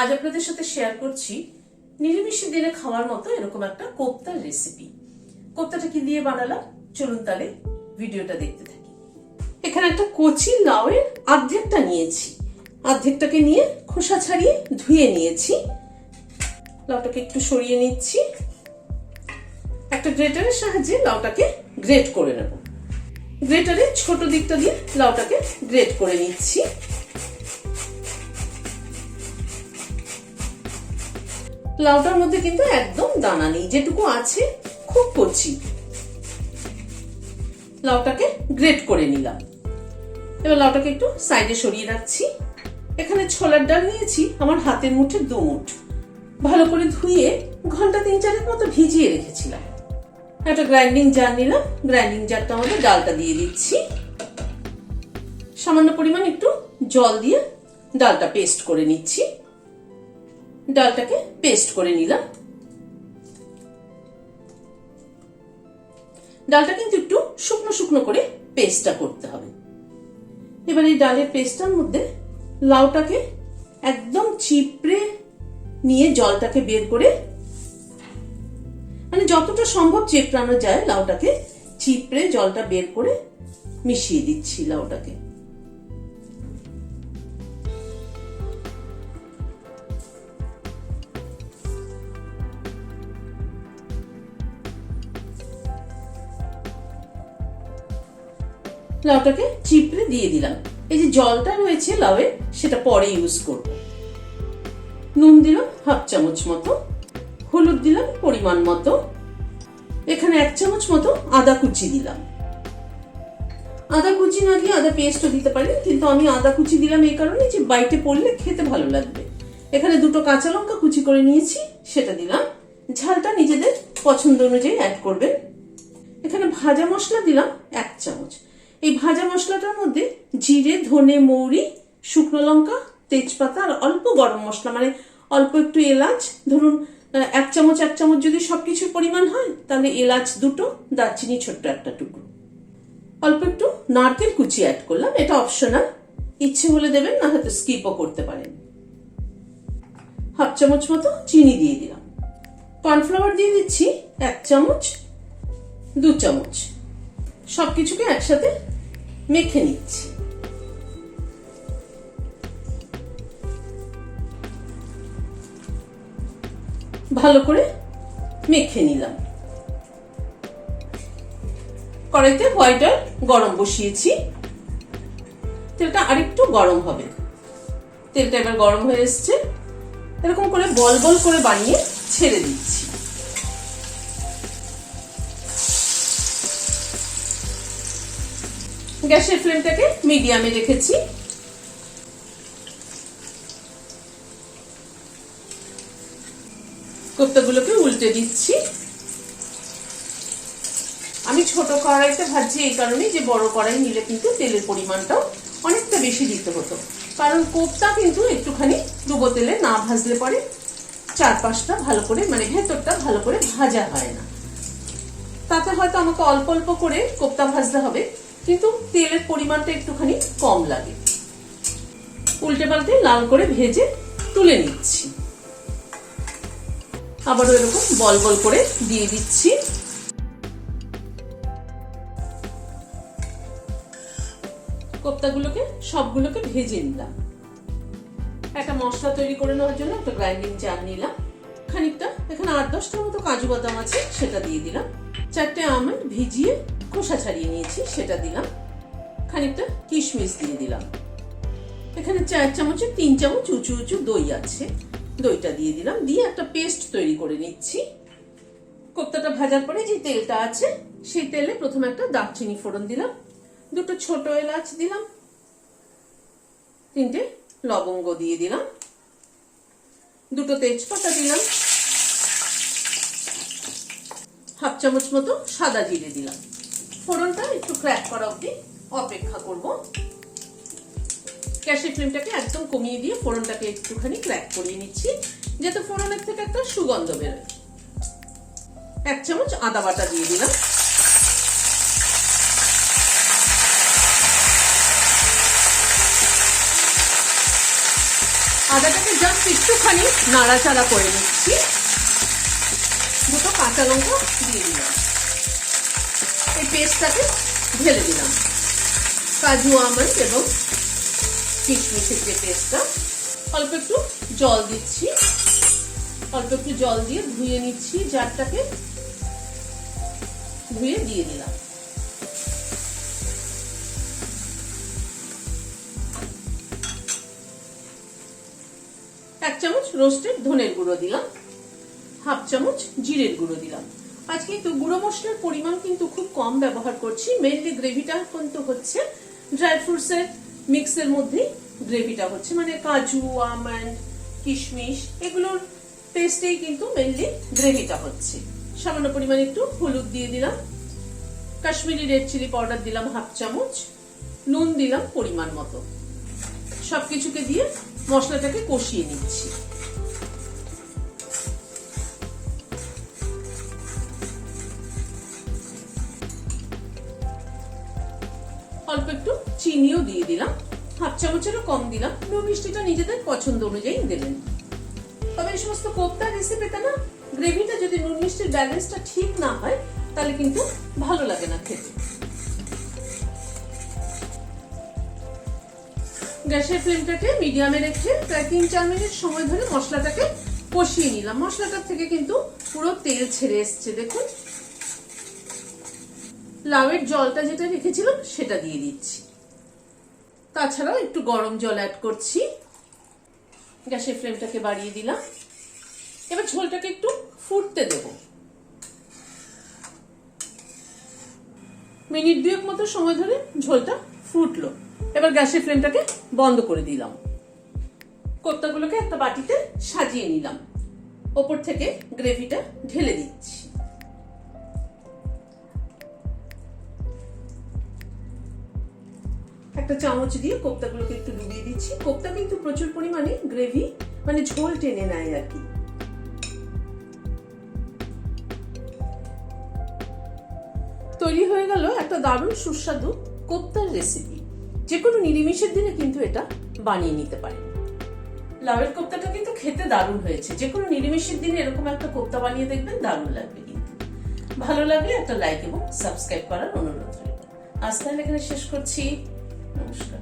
আজ আপনাদের সাথে শেয়ার করছি নিরামিষের দিনে খাওয়ার মতো এরকম একটা কোপ্তার রেসিপি। কোপ্তাটা কি দিয়ে বানালাম চলুন তাহলে ভিডিওটা দেখতে থাকি। এখানে একটা কচি লাউয়ের অর্ধেকটা নিয়েছি, অর্ধেকটাকে নিয়ে খোসা ছাড়িয়ে ধুয়ে নিয়েছি। লাউটাকে একটু সরিয়ে নিচ্ছি, একটা গ্রেটারের সাহায্যে লাউটাকে গ্রেট করে নেব। গ্রেটারে ছোট দিকটা দিয়ে লাউটাকে গ্রেট করে নিচ্ছি। লাউটার মধ্যে কিন্তু একদম দানা নেই, যেটুকু আছে খুব কচি। লাউটাকে গ্রেট করে নিলাম। এবার লাউটাকে একটু সাইডে সরিয়ে রাখছি। এখানে ছোলার ডাল নিয়েছি আমার হাতের মুঠে 2 মুঠ, ভালো করে ধুয়ে ঘন্টা 3-4 মতো ভিজিয়ে রেখেছিলাম। একটা গ্রাইন্ডিং জার নিলাম, গ্রাইন্ডিং জারটা আমাদের ডালটা দিয়ে দিচ্ছি। সামান্য পরিমাণ একটু জল দিয়ে ডালটা পেস্ট করে নিচ্ছি। ডালটাকে পেস্ট করে নিলাম। ডালটা কিন্তু একটু শুকনো শুকনো করে পেস্টটা করতে হবে। এবার এই ডালের পেস্টটার মধ্যে লাউটাকে একদম চিপড়ে নিয়ে জলটাকে বের করে, মানে যতটা সম্ভব চেপড়ানো যায় লাউটাকে চিপড়ে জলটা বের করে মিশিয়ে দিচ্ছি লাউটাকে। লাউটাকে চিপড়ে দিয়ে দিলাম। এই যে জলটা রয়েছে লাউয়ে সেটা পরে ইউজ করব। নুন দিলাম 1/2 চামচ মতো, হলুদ দিলাম পরিমাণ মতো, এখানে 1 চামচ মতো আদা কুচি দিলাম। আদা কুচি না দিয়ে আদা পেস্টও দিতে পারেন, কিন্তু আমি আদা কুচি দিলাম এই কারণে যে বাইটে পড়লে খেতে ভালো লাগবে। এখানে 2টো কাঁচা লঙ্কা কুচি করে নিয়েছি, সেটা দিলাম। ঝালটা নিজেদের পছন্দ অনুযায়ী অ্যাড করবেন। এখানে ভাজা মশলা দিলাম 1 চামচ। এই ভাজা মশলাটার মধ্যে জিরে, ধনে, মৌরি, শুকনো লঙ্কা, তেজপাতা আর অল্প গরম মশলা, মানে অল্প একটু এলাচ, ধরুন 1 চামচ যদি সবকিছুর পরিমাণ হয় তাহলে এলাচ 2টো, দারচিনি ছোট্ট একটা টুকরো, অল্প একটু নারকেল কুচি অ্যাড করলাম। এটা অপশনাল, ইচ্ছে হলে দেবেন, না হয়তো স্কিপও করতে পারেন। 1/2 চামচ মতো চিনি দিয়ে দিলাম। কর্নফ্লাওয়ার দিয়ে দিচ্ছি 1 চামচ, 2 চামচ। সবকিছুকে একসাথে মেখে নিচ্ছি। ভালো করে মেখে নিলাম। কড়াইতে হোয়াইট অয়েল গরম বসিয়েছি, তেলটা আরেকটু গরম হবে। তেলটা এবার গরম হয়ে এসছে, এরকম করে বল বল করে বানিয়ে ছেড়ে দিচ্ছি। গ্যাসের ফ্লেমটাকে মিডিয়ামে রেখেছি। কোপ্তাগুলোকে উল্টে দিচ্ছি। আমি ছোট কড়াইতে ভাজছি এই কারণে যে বড় কড়াই নিলে কিন্তু তেলের পরিমাণটাও অনেকটা বেশি দিতে হতো, কারণ কোপ্তা কিন্তু একটুখানি ডুবো তেলে না ভাজলে পরে চারপাশটা ভালো করে, মানে ভেতরটা ভালো করে ভাজা হয় না। তাতে হয়তো আমাকে অল্প অল্প করে কোপ্তা ভাজতে হবে, কিন্তু তেলের পরিমাণটা একটুখানি কম লাগে। উল্টে পাল্টে লাল করে ভেজে তুলে নিচ্ছি। আবারও এরকম বল বল করে দিয়ে দিচ্ছি। কোপ্তাগুলোকে সবগুলোকে ভেজে নিলাম। একটা মশলা তৈরি করে নেওয়ার জন্য একটা গ্রাইন্ডিং জার নিলাম। খানিকটা এখানে 8-10টার মতো কাজু বাদাম আছে, সেটা দিয়ে দিলাম। 4টে আমন্ড ভিজিয়ে খোসা ছাড়িয়ে নিয়েছি, সেটা দিলাম। খানিকটা কিশমিশ দিয়ে দিলাম। এখানে 4 চামচে 3 চামচ উঁচু উঁচু দই আছে, দইটা দিয়ে দিলাম। দিয়ে একটা পেস্ট তৈরি করে নিচ্ছি। কোপ্তাটা ভাজার পরে যে তেলটা আছে সেই তেলে প্রথমে একটা দারচিনি ফোড়ন দিলাম, 2টো ছোট এলাচ দিলাম, 3টে লবঙ্গ দিয়ে দিলাম, 2টো তেজপাতা দিলাম, 1/2 চামচ মতো সাদা জিরে দিলাম। ফোড়নটা একটু ক্র্যাক করা অবধি অপেক্ষা করব। গ্যাসের ফ্লেমটাকে একদম কমিয়ে দিয়ে ফোড়নটাকে একটুখানি ক্র্যাক করিয়ে নিচ্ছি, যাতে ফোড়নের থেকে একটা সুগন্ধ বেরোয়। 1 চামচ আদা বাটা দিয়ে দিলাম। আদাটাকে জাস্ট একটুখানি নাড়াচাড়া করে নিচ্ছি। দুটো কাঁচা লঙ্কা দিয়ে দিলাম, এই পেস্টটাকে ঢেলে দিলাম। কাজু আমন্ড এবং কিশমিশের যে পেস্টটা, অল্প একটু জল দিচ্ছি, অল্প একটু জল দিয়ে ধুয়ে নিচ্ছি। জারটাকে ধুয়ে দিয়ে দিলাম। এক চামচ রোস্টেড ধনের গুঁড়ো দিলাম, হাফ চামচ জিরের গুঁড়ো দিলাম। আজকে কিন্তু গুঁড়ো মশলার পরিমাণ কিন্তু খুব কম ব্যবহার করছি। মেইনলি গ্রেভিটা কিন্তু হচ্ছে ড্রাই ফ্রুটস এর মিক্সের মধ্যেই গ্রেভিটা হচ্ছে, মানে কাজু আমন্ড কিশমিশ এগুলোর পেস্টেই কিন্তু মেইনলি গ্রেভিটা হচ্ছে। সামান্য পরিমাণে একটু হলুদ দিয়ে দিলাম, কাশ্মীরি রেড চিলি পাউডার দিলাম হাফ চামচ, নুন দিলাম পরিমাণ মতো। সবকিছুকে দিয়ে মশলাটাকে কষিয়ে নিচ্ছি। অল্প একটু চিনিও দিয়ে দিলাম, হাফ চামচেরও কম দিলাম। নুন মিষ্টিটা নিজেদের পছন্দ অনুযায়ী দেবেন। তবে এই সমস্ত কোপ্তা রেসিপিতে না গ্রেভিটা যদি নুন মিষ্টির ব্যালেন্সটা ঠিক না হয় তাহলে কিন্তু ভালো লাগে না খেতে। গ্যাসের ফ্লেমটাকে মিডিয়ামে রেখে প্রায় 3-4 মিনিট সময় ধরে মশলাটাকে কষিয়ে নিলাম। মশলাটার থেকে কিন্তু পুরো তেল ছেড়ে এসছে, দেখুন। লাউয়ের জলটা যেটা রেখেছিলাম সেটা দিয়ে দিচ্ছি। তাছাড়াও একটু গরম জল অ্যাড করছি। গ্যাসের ফ্লেমটাকে বাড়িয়ে দিলাম। এবার ঝোলটাকে একটু ফুটতে দেব। মিনিট 2 মতো সময় ধরে ঝোলটা ফুটলো। এবার গ্যাসের ফ্লেমটাকে বন্ধ করে দিলাম। কোপ্তাগুলোকে একটা বাটিতে সাজিয়ে নিলাম। ওপর থেকে গ্রেভিটা ঢেলে দিচ্ছি। একটা চামচ দিয়ে কোপ্তাগুলোকে একটু ডুবিয়ে দিচ্ছি। কোপ্তা কিন্তু প্রচুর পরিমাণে গ্রেভি মানে ঝোল টেনে নেয় আর কি। তৈরি হয়ে গেল একটা দারুণ সুস্বাদু কোপ্তার রেসিপি। যে কোনো নিরামিষের দিনে কিন্তু এটা বানিয়ে নিতে পারেন। লাউয়ের কোপ্তাটা কিন্তু খেতে দারুণ হয়েছে। যে কোনো নিরামিষের দিনে এরকম একটা কোপ্তা বানিয়ে দেখবেন, দারুণ লাগবে কিন্তু। ভালো লাগলে একটা লাইক এবং সাবস্ক্রাইব করার অনুরোধ রইল। আজ তাহলে এখানে শেষ করছি। নমস্কার।